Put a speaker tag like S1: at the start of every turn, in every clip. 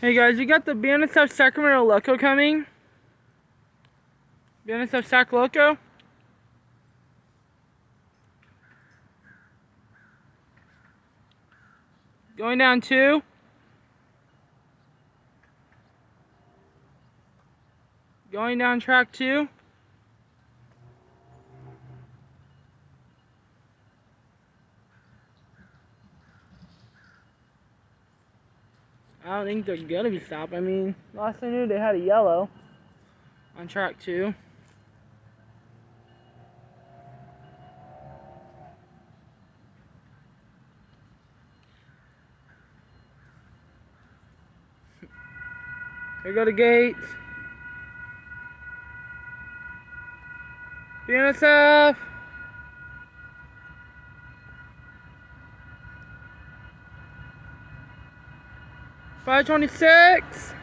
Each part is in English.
S1: Hey guys, we got the Bnsf Sacramento Loco coming. Bnsf Sac Loco. Going down 2. Going down track 2. I don't think they're gonna be stopped. I mean, last I knew they had a yellow on track 2. Here go the gates. Bnsf. $5.26.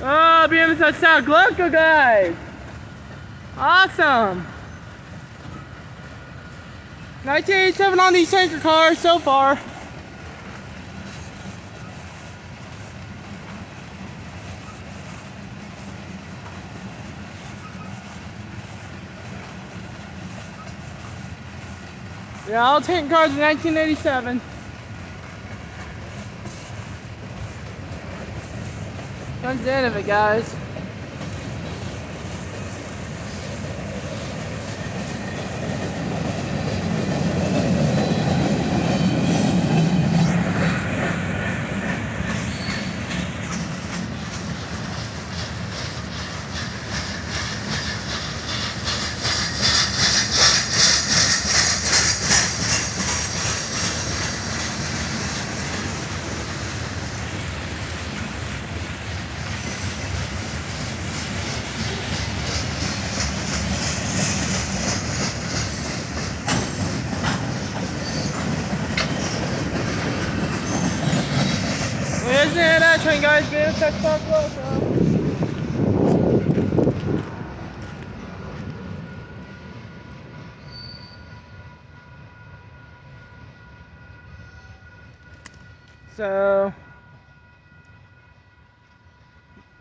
S1: Oh, Bnsf Sac Loco, guys! Awesome! 1987 on these tanker cars so far. Yeah, all tanker cars in 1987. Comes the end of it, guys. Here's the end of that train, guys. Bnsf Sac Loco. So,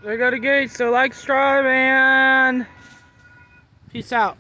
S1: there go the gates. So like, subscribe, and peace out.